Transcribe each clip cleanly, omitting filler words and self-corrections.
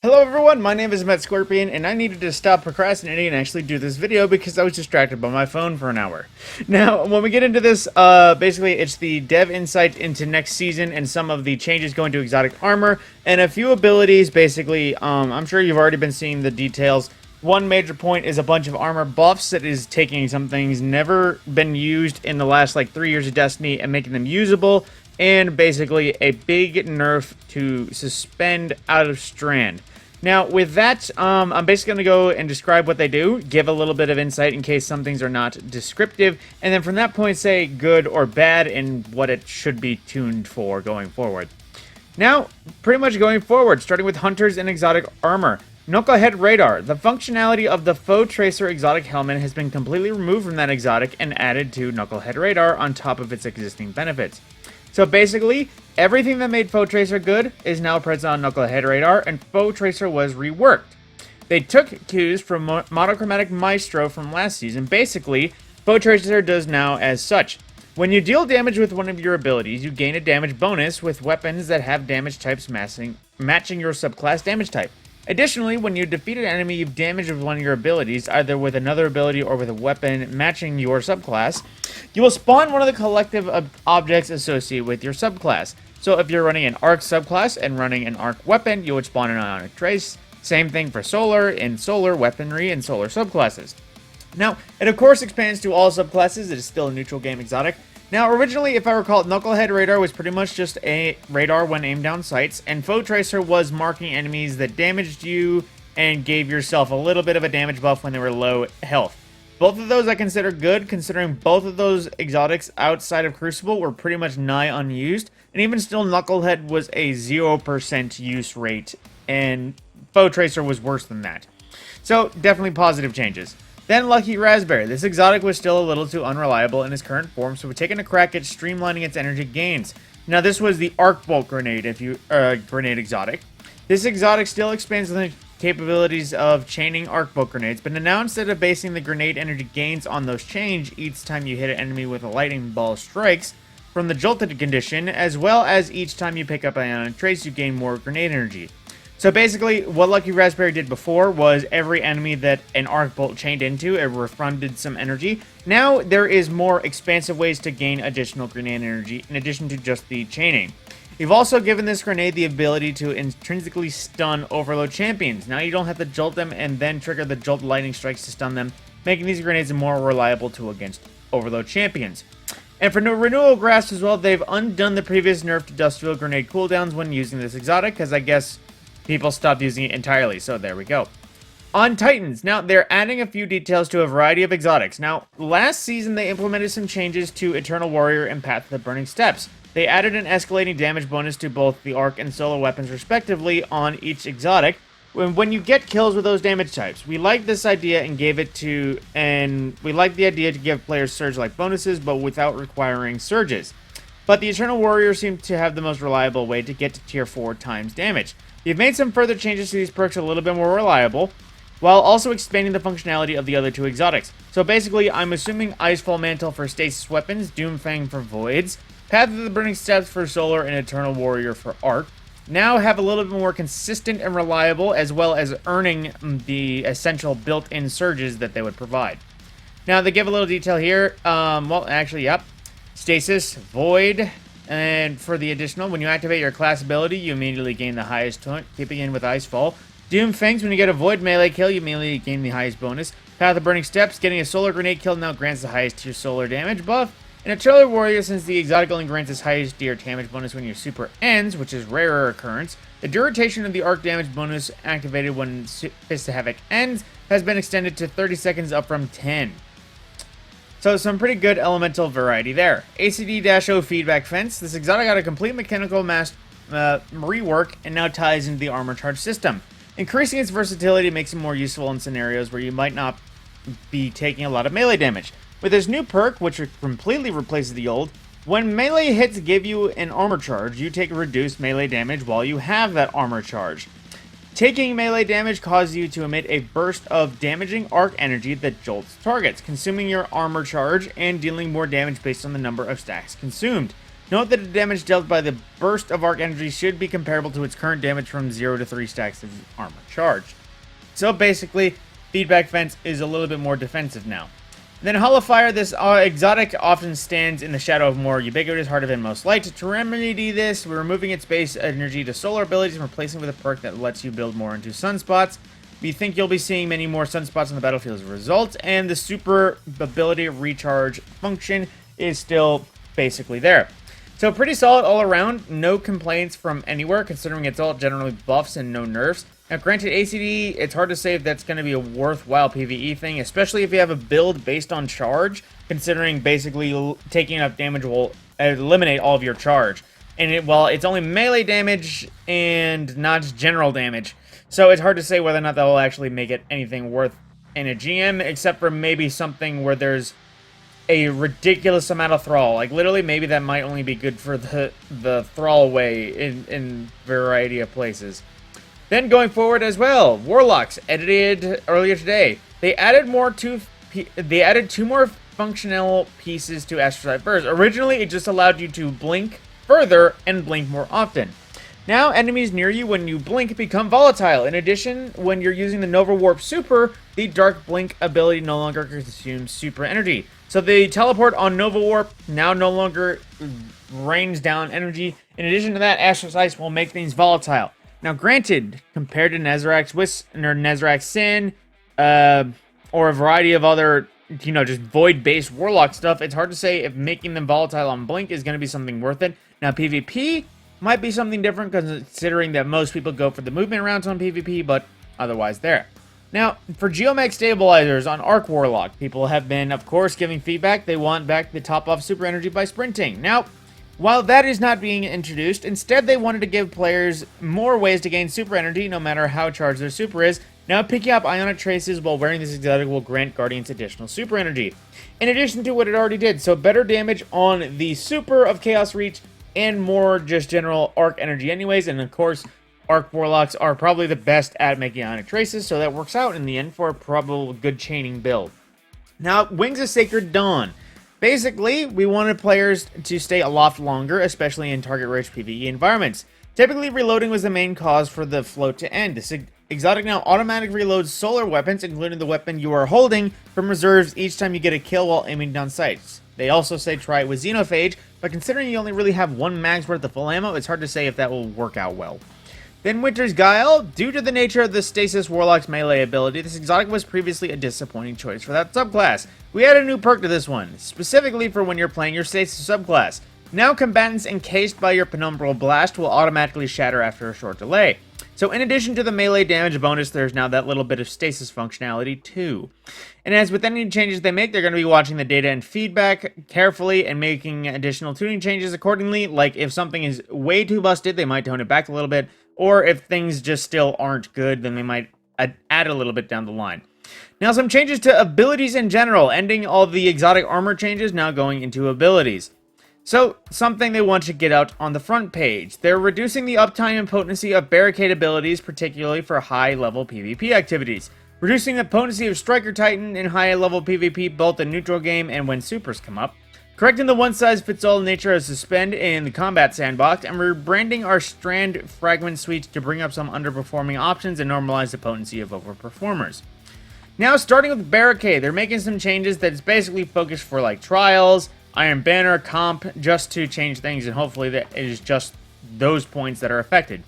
Hello everyone, my name is Met Scorpion, and I needed to stop procrastinating and actually do this video because I was distracted by my phone for an hour. Now, when we get into this, basically it's the dev insight into next season and some of the changes going to exotic armor, and a few abilities, basically. I'm sure you've already been seeing the details. One major point is a bunch of armor buffs that is taking some things never been used in the last, 3 years of Destiny and making them usable, and basically a big nerf to Suspend out of Strand. Now, with that, I'm basically going to go and describe what they do, give a little bit of insight in case some things are not descriptive, and then from that point say good or bad and what it should be tuned for going forward. Now, pretty much going forward, starting with Hunters and Exotic Armor. Knucklehead Radar. The functionality of the Foe Tracer exotic helmet has been completely removed from that exotic and added to Knucklehead Radar on top of its existing benefits. So basically, everything that made Foe Tracer good is now present on Knucklehead Radar, and Foe Tracer was reworked. They took cues from Monochromatic Maestro from last season. Basically, Foe Tracer does now as such. When you deal damage with one of your abilities, you gain a damage bonus with weapons that have damage types matching your subclass damage type. Additionally, when you defeat an enemy you've damaged with one of your abilities, either with another ability or with a weapon matching your subclass, you will spawn one of the collective objects associated with your subclass. So if you're running an arc subclass and running an arc weapon, you would spawn an ionic trace. Same thing for solar and solar weaponry and solar subclasses. Now, it of course expands to all subclasses. It is still a neutral game exotic. Now, originally, if I recall, Knucklehead Radar was pretty much just a radar when aimed down sights, and Foe Tracer was marking enemies that damaged you and gave yourself a little bit of a damage buff when they were low health. Both of those I consider good, considering both of those exotics outside of Crucible were pretty much nigh unused, and even still, Knucklehead was a 0% use rate, and Foe Tracer was worse than that. So, definitely positive changes. Then Lucky Raspberry. This exotic was still a little too unreliable in its current form, so we're taking a crack at streamlining its energy gains. Now this was the Arc Bolt Grenade, grenade exotic. This exotic still expands the capabilities of chaining Arc Bolt Grenades, but now instead of basing the grenade energy gains on those chains each time you hit an enemy with a lightning ball strikes from the jolted condition, as well as each time you pick up an ionic trace, you gain more grenade energy. So basically, what Lucky Raspberry did before was every enemy that an Arc Bolt chained into, it refunded some energy. Now, there is more expansive ways to gain additional grenade energy, in addition to just the chaining. You've also given this grenade the ability to intrinsically stun Overload champions. Now you don't have to jolt them and then trigger the Jolt lightning strikes to stun them, making these grenades a more reliable tool against Overload champions. And for Renewal Grasp as well, they've undone the previous nerf to Dustfield grenade cooldowns when using this exotic, because I guess people stopped using it entirely, so there we go. On Titans, now they're adding a few details to a variety of exotics. Now, last season they implemented some changes to Eternal Warrior and Path to the Burning Steps. They added an escalating damage bonus to both the arc and solo weapons respectively on each exotic when you get kills with those damage types. We like this idea and we like the idea to give players surge-like bonuses, but without requiring surges. But the Eternal Warrior seems to have the most reliable way to get to tier 4 times damage. You've made some further changes to these perks a little bit more reliable, while also expanding the functionality of the other two exotics. So basically, I'm assuming Icefall Mantle for stasis weapons, Doomfang for voids, Path of the Burning Steps for solar, and Eternal Warrior for arc now have a little bit more consistent and reliable, as well as earning the essential built-in surges that they would provide. Now, they give a little detail here. Stasis, Void. And for the additional, when you activate your class ability, you immediately gain the highest taunt, keeping in with Icefall. Doomfangs, when you get a Void melee kill, you immediately gain the highest bonus. Path of Burning Steps, getting a solar grenade kill now grants the highest tier solar damage buff. And Eternal Warrior, since the exotic only grants its highest tier damage bonus when your super ends, which is rarer occurrence, the duration of the arc damage bonus activated when Fist of Havoc ends has been extended to 30 seconds up from 10. So some pretty good elemental variety there. ACD-O feedback fence. This exotic got a complete mechanical rework and now ties into the armor charge system. Increasing its versatility makes it more useful in scenarios where you might not be taking a lot of melee damage. With this new perk, which completely replaces the old, when melee hits give you an armor charge, you take reduced melee damage while you have that armor charge. Taking melee damage causes you to emit a burst of damaging arc energy that jolts targets, consuming your armor charge and dealing more damage based on the number of stacks consumed. Note that the damage dealt by the burst of arc energy should be comparable to its current damage from 0 to 3 stacks of armor charged. So basically, Feedback Fence is a little bit more defensive now. Then Hollow Fire, this exotic often stands in the shadow of more ubiquitous Heart of Inmost Light. To remedy this, we're removing its base energy to solar abilities and replacing it with a perk that lets you build more into sunspots. We think you'll be seeing many more sunspots on the battlefield as a result, and the super ability recharge function is still basically there. So pretty solid all around, no complaints from anywhere considering it's all generally buffs and no nerfs. Now granted, ACD, it's hard to say if that's going to be a worthwhile PvE thing, especially if you have a build based on charge, considering basically taking enough damage will eliminate all of your charge. And while it's only melee damage and not general damage, so it's hard to say whether or not that will actually make it anything worth in a GM, except for maybe something where there's a ridiculous amount of thrall. Like literally, maybe that might only be good for the thrall way in variety of places. Then going forward as well, Warlocks edited earlier today. They added two more functional pieces to Astrocyte Burst. Originally, it just allowed you to blink further and blink more often. Now, enemies near you when you blink become volatile. In addition, when you're using the Nova Warp Super, the Dark Blink ability no longer consumes super energy. So the teleport on Nova Warp now no longer rains down energy. In addition to that, Astrocytes will make things volatile. Now, granted, compared to Nezarac's Wisp or Nezarac's Sin, or a variety of other, just void-based Warlock stuff, it's hard to say if making them volatile on Blink is going to be something worth it. Now, PvP might be something different, considering that most people go for the movement rounds on PvP, but otherwise there. Now, for Geomech stabilizers on Arc Warlock, people have been, of course, giving feedback. They want back the top-off super energy by sprinting. Now, while that is not being introduced, instead they wanted to give players more ways to gain super energy, no matter how charged their super is. Now, picking up Ionic Traces while wearing this exotic will grant Guardians additional super energy, in addition to what it already did. So better damage on the super of Chaos Reach, and more just general Arc energy anyways, and of course, Arc Warlocks are probably the best at making Ionic Traces, so that works out in the end for a probable good chaining build. Now, Wings of Sacred Dawn. Basically, we wanted players to stay aloft longer, especially in target-rich PvE environments. Typically, reloading was the main cause for the float to end. This exotic now automatically reloads solar weapons, including the weapon you are holding, from reserves each time you get a kill while aiming down sights. They also say try it with Xenophage, but considering you only really have one mag's worth of full ammo, it's hard to say if that will work out well. Then Winter's Guile. Due to the nature of the Stasis Warlock's melee ability, this exotic was previously a disappointing choice for that subclass. We added a new perk to this one, specifically for when you're playing your Stasis subclass. Now combatants encased by your Penumbral Blast will automatically shatter after a short delay. So in addition to the melee damage bonus, there's now that little bit of stasis functionality too. And as with any changes they make, they're going to be watching the data and feedback carefully and making additional tuning changes accordingly. Like if something is way too busted, they might tone it back a little bit. Or if things just still aren't good, then they might add a little bit down the line. Now some changes to abilities in general, ending all the exotic armor changes, now going into abilities. So, something they want to get out on the front page. They're reducing the uptime and potency of barricade abilities, particularly for high-level PvP activities. Reducing the potency of Striker Titan in high-level PvP, both in neutral game and when supers come up. Correcting the one-size-fits-all nature of Suspend in the Combat Sandbox, and rebranding our Strand Fragment suites to bring up some underperforming options and normalize the potency of overperformers. Now, starting with Barricade, they're making some changes that's basically focused for, like, Trials, Iron Banner, Comp, just to change things, and hopefully that it is just those points that are affected.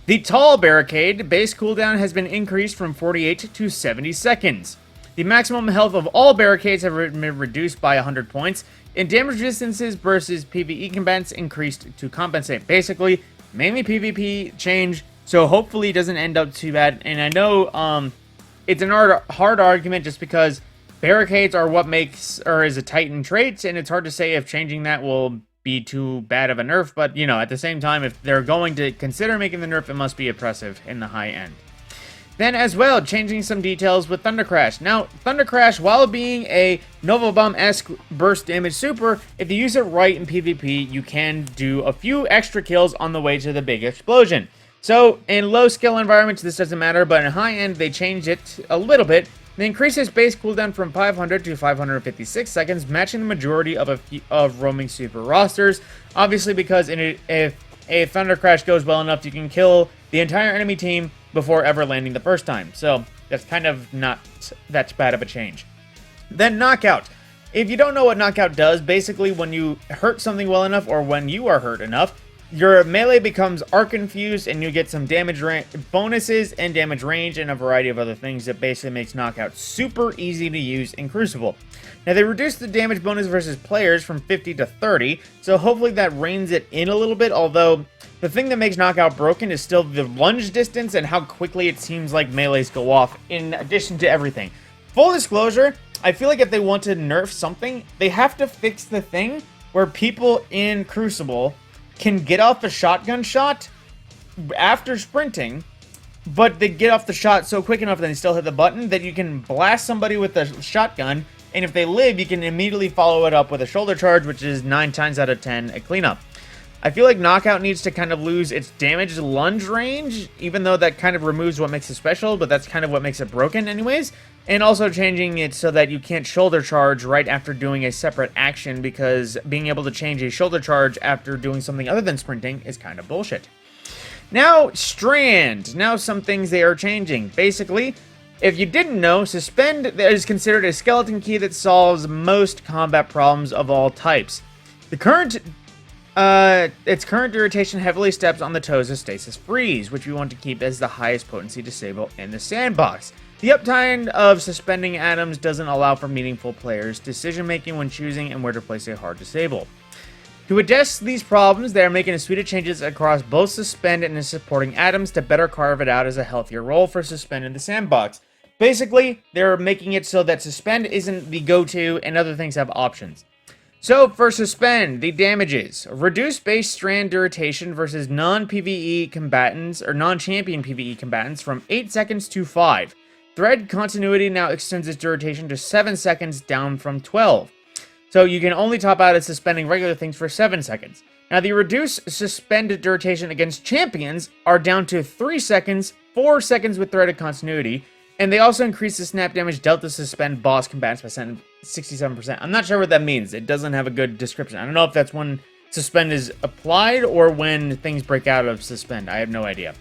The Tall Barricade base cooldown has been increased from 48 to 70 seconds. The maximum health of all barricades have been reduced by 100 points, and damage distances versus PvE combatants increased to compensate. Basically, mainly PvP change, so hopefully it doesn't end up too bad. And I know it's an hard argument just because barricades are what makes, or is a Titan trait, and it's hard to say if changing that will be too bad of a nerf, but, you know, at the same time, if they're going to consider making the nerf, it must be oppressive in the high end. Then, as well, changing some details with Thunder Crash. Now, Thunder Crash, while being a Nova Bomb-esque burst damage super, if you use it right in PvP, you can do a few extra kills on the way to the big explosion. So, in low skill environments, this doesn't matter, but in high end, they changed it a little bit. They increase its base cooldown from 500 to 556 seconds, matching the majority of roaming super rosters. Obviously, because if a Thunder Crash goes well enough, you can kill the entire enemy team before ever landing the first time. So that's kind of not that bad of a change. Then Knockout. If you don't know what Knockout does, basically when you hurt something well enough or when you are hurt enough, your melee becomes arc infused and you get some damage bonuses and damage range and a variety of other things that basically makes Knockout super easy to use in Crucible. Now they reduced the damage bonus versus players from 50 to 30, so hopefully that reins it in a little bit, although the thing that makes Knockout broken is still the lunge distance and how quickly it seems like melees go off in addition to everything. Full disclosure, I feel like if they want to nerf something, they have to fix the thing where people in Crucible can get off a shotgun shot after sprinting, but they get off the shot so quick enough that they still hit the button that you can blast somebody with a shotgun, and if they live, you can immediately follow it up with a shoulder charge, which is 9 times out of 10 a cleanup. I feel like Knockout needs to kind of lose its damage lunge range, even though that kind of removes what makes it special, but that's kind of what makes it broken anyways. And also changing it so that you can't shoulder charge right after doing a separate action, because being able to change a shoulder charge after doing something other than sprinting is kind of bullshit. Now, Strand. Now some things they are changing. Basically, if you didn't know, Suspend is considered a skeleton key that solves most combat problems of all types. Its current duration heavily steps on the toes of Stasis Freeze, which we want to keep as the highest potency disable in the sandbox. The uptime of suspending atoms doesn't allow for meaningful players' decision-making when choosing and where to place a hard disable. To address these problems, they are making a suite of changes across both Suspend and the supporting atoms to better carve it out as a healthier role for Suspend in the sandbox. Basically, they're making it so that Suspend isn't the go-to and other things have options. So, for Suspend, the damages. Reduced base strand duration versus non-PvE combatants, or non-champion PvE combatants, from 8 seconds to 5. Thread continuity now extends its duration to 7 seconds, down from 12. So you can only top out at suspending regular things for 7 seconds. Now, the reduced suspended duration against champions are down to 3 seconds, 4 seconds with threaded continuity, and they also increase the snap damage dealt to suspend boss combatants by 67%. I'm not sure what that means. It doesn't have a good description. I don't know if that's when suspend is applied or when things break out of suspend. I have no idea.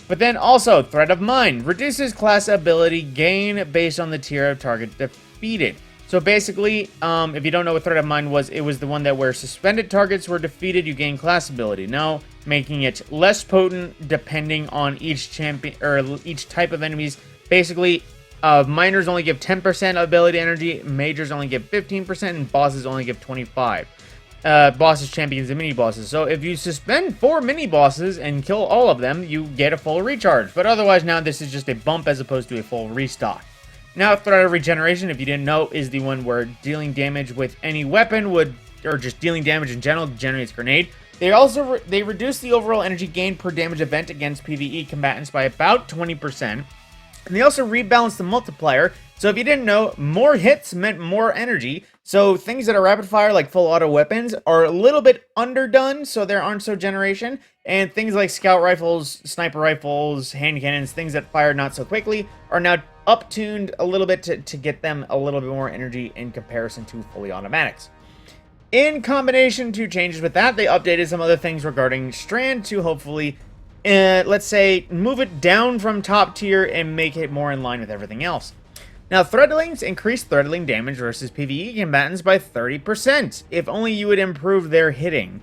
But then also, Threat of Mind reduces class ability gain based on the tier of target defeated. So basically, if you don't know what Threat of Mind was, it was the one that where suspended targets were defeated, you gain class ability. Now, making it less potent depending on each champion or each type of enemies. Basically, minors only give 10% ability energy, majors only give 15%, and bosses only give 25%. Bosses, champions, and mini-bosses. So if you suspend 4 mini-bosses and kill all of them, you get a full recharge. But otherwise now this is just a bump as opposed to a full restock. Now, Threat of Regeneration, if you didn't know, is the one where dealing damage with any weapon would, or just dealing damage in general, generates grenade. They reduce the overall energy gain per damage event against PvE combatants by about 20%. And they also rebalance the multiplier. So if you didn't know, more hits meant more energy. So things that are rapid fire, like full auto weapons, are a little bit underdone, so there aren't so generation. And things like scout rifles, sniper rifles, hand cannons, things that fire not so quickly, are now up-tuned a little bit to get them a little bit more energy in comparison to fully automatics. In combination to changes with that, they updated some other things regarding Strand to hopefully, let's say, move it down from top tier and make it more in line with everything else. Now, Threadlings increase Threadling damage versus PvE combatants by 30%, if only you would improve their hitting.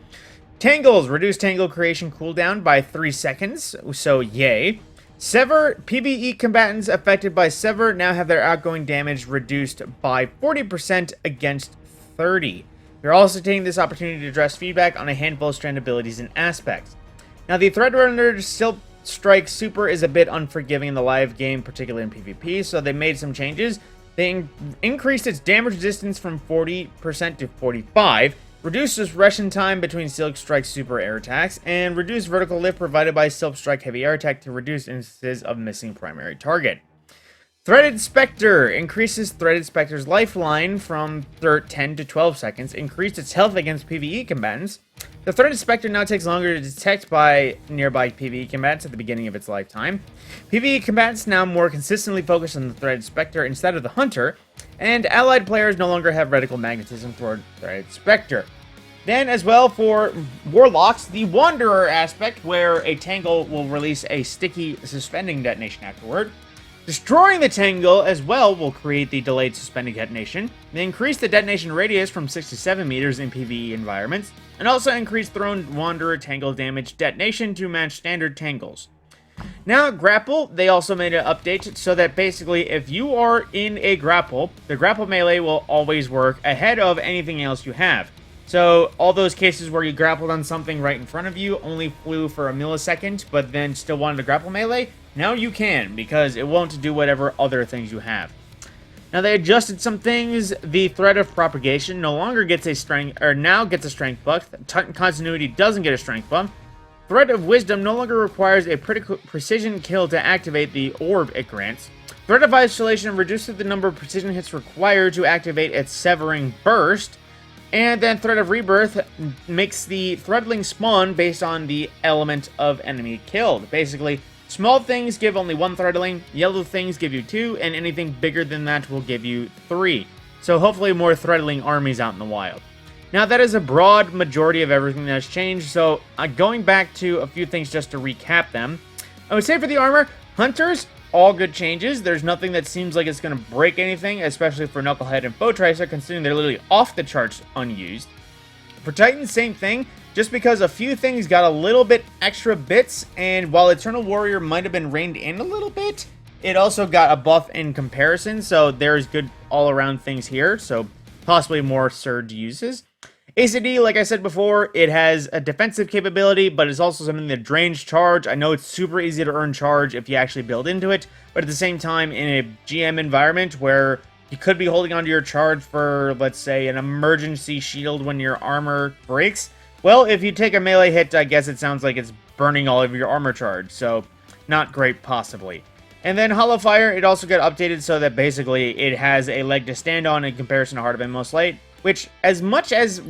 Tangles reduce Tangle creation cooldown by 3 seconds, so yay. Sever, PvE combatants affected by Sever now have their outgoing damage reduced by 40% against 30. You're also taking this opportunity to address feedback on a handful of Strand abilities and aspects. Now, the Threadrunner Silk Strike Super is a bit unforgiving in the live game, particularly in PvP, so they made some changes. They increased its damage distance from 40% to 45%, reduced suppression time between Silk Strike Super air attacks, and reduced vertical lift provided by Silk Strike Heavy air attack to reduce instances of missing primary target. Threaded Spectre increases Threaded Spectre's lifeline from 10 to 12 seconds, increased its health against PvE combatants. The Threaded Spectre now takes longer to detect by nearby PvE combatants at the beginning of its lifetime. PvE combatants now more consistently focus on the Threaded Spectre instead of the Hunter, and allied players no longer have reticle magnetism toward Threaded Spectre. Then, as well, for Warlocks, the Wanderer aspect, where a Tangle will release a sticky suspending detonation afterward. Destroying the Tangle as well will create the delayed suspending detonation. They increase the detonation radius from 6 to 7 meters in PvE environments, and also increase Thrown Wanderer Tangle damage detonation to match standard Tangles. Now, Grapple, they also made an update so that basically if you are in a grapple, the grapple melee will always work ahead of anything else you have. So, all those cases where you grappled on something right in front of you only flew for a millisecond, but then still wanted to grapple melee, now you can, because it won't do whatever other things you have. Now, they adjusted some things. The Thread of Propagation no longer gets a strength, or now gets a strength buff. Continuity doesn't get a strength buff. Thread of Wisdom no longer requires a precision kill to activate the orb it grants. Thread of Isolation reduces the number of precision hits required to activate its Severing Burst. And then Thread of Rebirth makes the Threadling spawn based on the element of enemy killed. Basically, small things give only 1 Threadling, yellow things give you 2, and anything bigger than that will give you 3. So hopefully more Threadling armies out in the wild. Now that is a broad majority of everything that has changed, so going back to a few things just to recap them. I would say for the armor, Hunters, all good changes. There's nothing that seems like it's going to break anything, especially for Knucklehead and Foe Tracer, considering they're literally off the charts unused. For Titans, same thing, just because a few things got a little bit extra bits, and while Eternal Warrior might have been reined in a little bit, it also got a buff in comparison, so there's good all-around things here, so possibly more Surge uses. ACD, like I said before, it has a defensive capability, but it's also something that drains charge. I know it's super easy to earn charge if you actually build into it, but at the same time, in a GM environment where you could be holding onto your charge for, let's say, an emergency shield when your armor breaks, well, if you take a melee hit, I guess it sounds like it's burning all of your armor charge, so not great possibly. And then Hollow Fire, it also got updated so that basically it has a leg to stand on in comparison to Heart of Inmost Light, which, as much as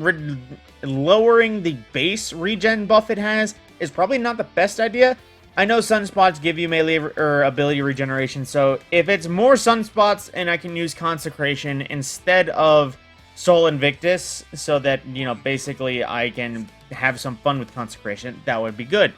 lowering the base regen buff it has, is probably not the best idea. I know Sunspots give you melee or ability regeneration, so if it's more Sunspots and I can use Consecration instead of Soul Invictus, so that, you know, basically I can have some fun with Consecration, that would be good.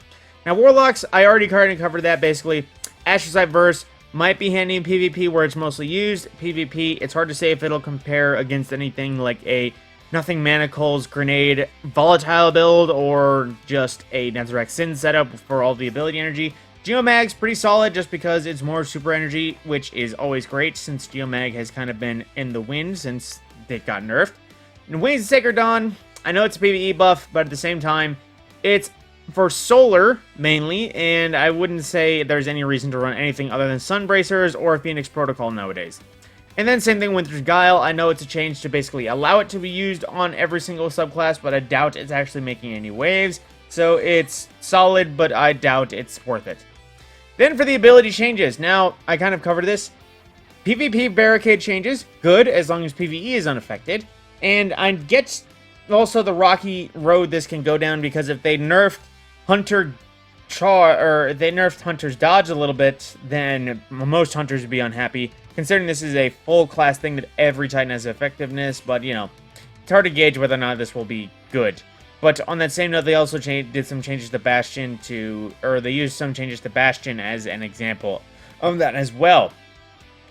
Now, Warlocks, I already kind of covered that, basically. Astrocyte Verse might be handy in PvP where it's mostly used. PvP, it's hard to say if it'll compare against anything like a Nothing Manacles Grenade Volatile build or just a Netherrack Sin setup for all the ability energy. Geomag's pretty solid just because it's more super energy, which is always great since Geomag has kind of been in the wind since it got nerfed. And Wings of Sacred Dawn, I know it's a PvE buff, but at the same time, it's for solar, mainly, and I wouldn't say there's any reason to run anything other than Sunbracers or Phoenix Protocol nowadays. And then same thing with Winter's Guile. I know it's a change to basically allow it to be used on every single subclass, but I doubt it's actually making any waves. So it's solid, but I doubt it's worth it. Then for the ability changes. Now, I kind of covered this. PvP barricade changes, good, as long as PvE is unaffected. And I get also the rocky road this can go down, because if they nerfed Hunter they nerfed Hunter's dodge a little bit, then most Hunters would be unhappy, considering this is a full class thing that every Titan has effectiveness, but, you know, it's hard to gauge whether or not this will be good. But on that same note, they also did some changes to Bastion they used some changes to Bastion as an example of that as well.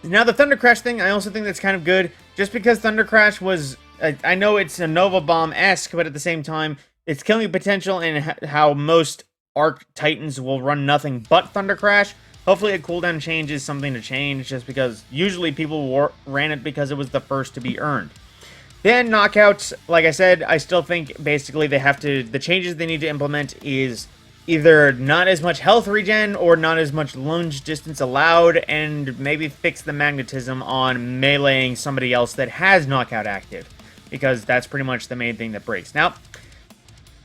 Now, the Thunder Crash thing, I also think that's kind of good, just because Thunder Crash was, I know it's a Nova Bomb-esque, but at the same time, it's killing potential and how most Arc Titans will run nothing but Thunder Crash. Hopefully a cooldown change is something to change, just because usually people ran it because it was the first to be earned. Then knockouts, like I said, I still think basically the changes they need to implement is either not as much health regen or not as much lunge distance allowed, and maybe fix the magnetism on meleeing somebody else that has knockout active, because that's pretty much the main thing that breaks. Now,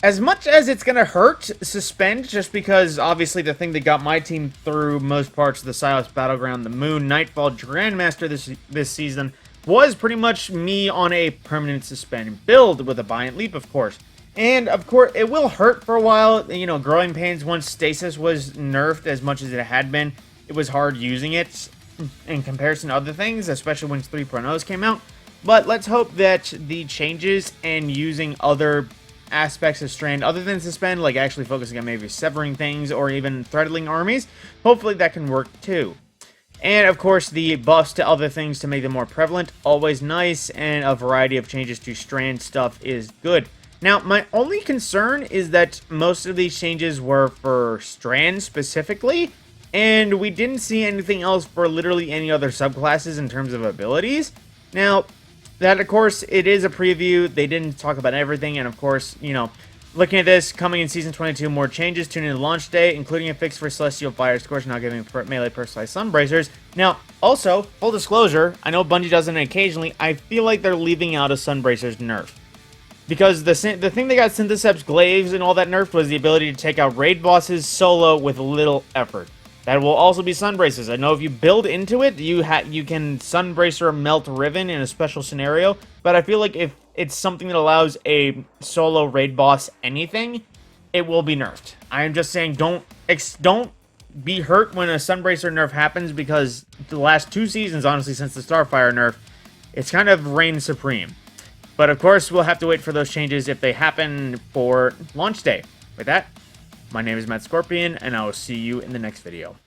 As much as it's going to hurt Suspend, just because obviously the thing that got my team through most parts of the Silas Battleground, the Moon Nightfall Grandmaster this season, was pretty much me on a permanent Suspend build with a Buy and Leap, of course. And, of course, it will hurt for a while. You know, growing pains, once Stasis was nerfed as much as it had been, it was hard using it in comparison to other things, especially when 3.0s came out. But let's hope that the changes and using other aspects of Strand other than Suspend, like actually focusing on maybe severing things or even threadling armies, hopefully that can work too. And of course the buffs to other things to make them more prevalent, always nice, and a variety of changes to Strand stuff is good. Now my only concern is that most of these changes were for Strand specifically, and we didn't see anything else for literally any other subclasses in terms of abilities. Now that, of course, it is a preview. They didn't talk about everything. And, of course, you know, looking at this, coming in Season 22, more changes. Tune in to launch day, including a fix for Celestial Fire Scorch, now giving melee personalized Sun Bracers. Now, also, full disclosure, I know Bungie does it occasionally. I feel like they're leaving out a Sun Bracers nerf. Because the thing they got Syntheseps Glaives and all that nerfed was the ability to take out raid bosses solo with little effort. That will also be Sun Braces. I know if you build into it, you can Sun Bracer Melt Riven in a special scenario, but I feel like if it's something that allows a solo raid boss anything, it will be nerfed. I am just saying, don't be hurt when a Sun Bracer nerf happens, because the last 2 seasons, honestly, since the Starfire nerf, it's kind of reigned supreme. But of course, we'll have to wait for those changes if they happen for launch day. With that, my name is Matt Scorpion, and I will see you in the next video.